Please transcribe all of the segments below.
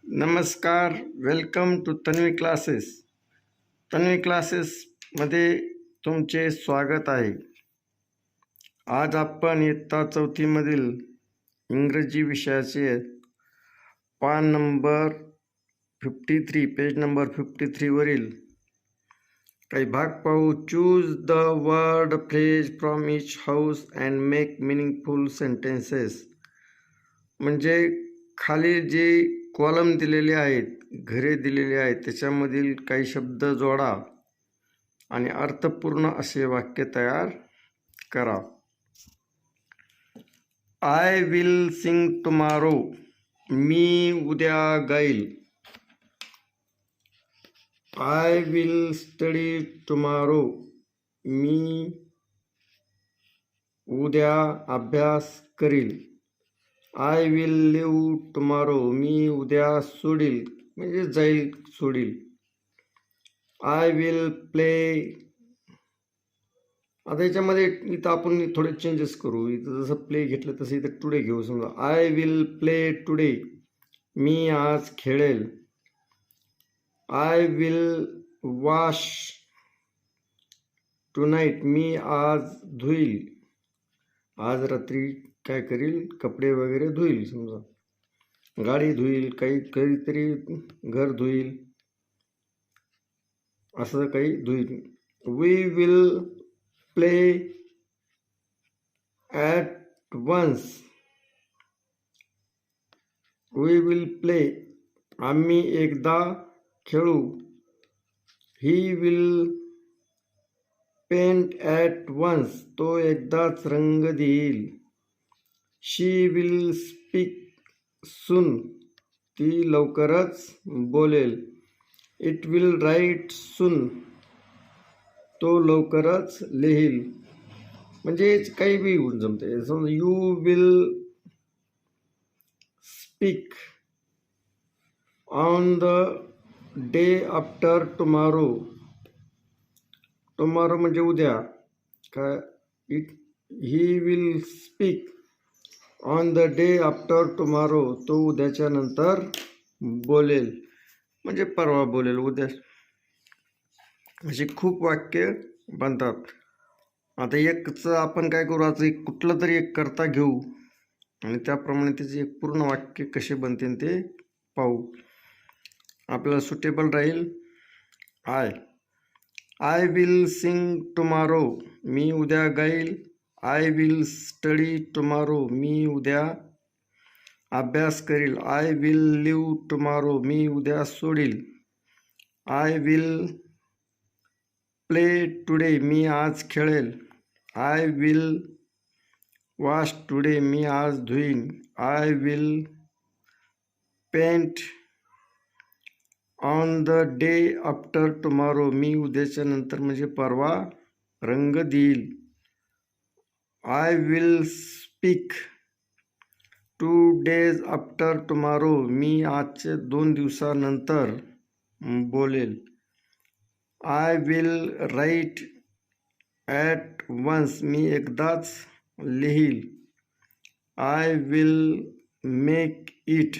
नमस्कार, welcome to Tanvi classes. Tanvi क्लासेसमध्ये तुमचे स्वागत आहे. आज आपण इयत्ता चौथीमधील इंग्रजी विषयाचे पान नंबर 53 पेज नंबर 53 वरील काही भाग पाहू. Choose the word phrase from each house and make meaningful sentences. म्हणजे खाली जे कॉलम दिलेले आहेत, घरे दिलेले आहेत, त्याच्यामधील काही शब्द जोडा आणि अर्थपूर्ण असे वाक्य तयार करा. I will sing tomorrow. मी उद्या गाईल. I will study tomorrow. मी उद्या अभ्यास करील. I will leave tomorrow. मी उद्या सोडील म्हणजे जाईल, सोडील. I will play. आता याच्यामध्ये इथं आपण थोडे चेंजेस करू. इथं जसं प्ले घेतलं तसं इथं टुडे घेऊ. समजा आय विल प्ले टुडे. मी आज खेळेल. I will wash tonight. मी आज धुईल. आज रात्री काय करील, कपडे वगैरे धुईल. समजा गाडी धुईल, काहीतरी घर धुईल, असं काही धुईल. We will play at once. We will play. आम्ही एकदा खेळू. He will paint at once. तो एकदाच रंग देईल. She will speak soon. ती लवकरच बोलेल. It will write soon. तो लवकरच लिहील. म्हणजे काही बी जमते. समजा you will speak on the day after tomorrow. Tomorrow म्हणजे उद्या. काय he will speak on the day after tomorrow. तो उद्याच्या नंतर बोलेल म्हणजे परवा बोलेल, उद्या. अशी खूप वाक्य बनतात. आता एकचं आपण काय करू, आता एक कुठलं तरी एक करता घेऊ आणि त्याप्रमाणे त्याचे एक पूर्ण वाक्य कसे बनतील ते पाहू. आपल्याला सुटेबल राहील. I will sing tomorrow. मी उद्या गाईल. I will study tomorrow. मी उद्या अभ्यास करील. I will leave tomorrow. मी उद्या सोडील. I will play today. मी आज खेळेल. I will wash today. मी आज धुईन. I will paint on the day after tomorrow. मी उद्याच्या नंतर म्हणजे परवा रंग देईल. I will speak 2 days after tomorrow. मी आजचे 2 दिवसानंतर बोलेल. I will right at once. मी एकदाच लिहील. I will make it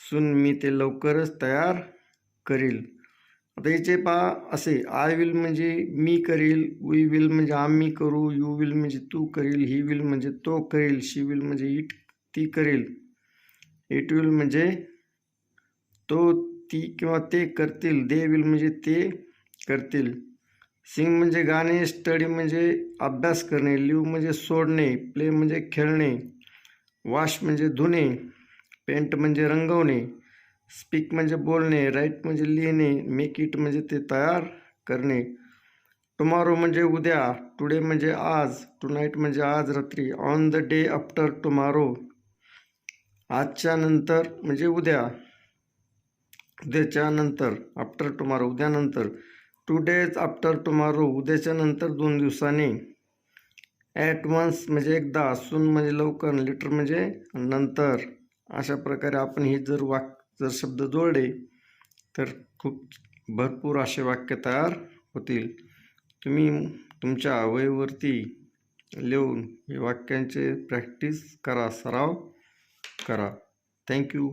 soon. मी ते लवकरच तयार करील. आता याचे पहा असे, आय विल म्हणजे मी करील. वी विल म्हणजे आम्ही करू. यू विल म्हणजे तू करील. ही विल म्हणजे तो करील. शी विल म्हणजे ती करेल. इट विल म्हणजे तो, ती किंवा ते करतील. दे विल म्हणजे ते करतील. सिंग म्हणजे गाणे. स्टडी म्हणजे अभ्यास करणे. लिव्ह म्हणजे सोडणे. प्ले म्हणजे खेळणे. वॉश म्हणजे धुणे. पेंट म्हणजे रंगवणे. स्पीक म्हणजे बोलणे. राईट म्हणजे लिहिणे. मेक इट म्हणजे ते तयार करणे. टुमारो म्हणजे उद्या. टुडे म्हणजे आज. टुनाईट म्हणजे आज रात्री. On the day after tomorrow. आजच्या नंतर म्हणजे उद्या. उद्याच्या नंतर. आफ्टर टुमारो उद्यानंतर. 2 days आफ्टर टुमारो उद्याच्या नंतर 2 दिवसांनी. ॲट वन्स म्हणजे एकदा. सून म्हणजे लवकर. लेटर म्हणजे नंतर. अशा प्रकारे आपण ही जर शब्द जोडले तर खूप भरपूर असे वाक्य तयार होतील. तुम्ही तुमच्या वहीवरती लिहून हे वाक्यांचे प्रॅक्टिस करा, सराव करा. थँक्यू.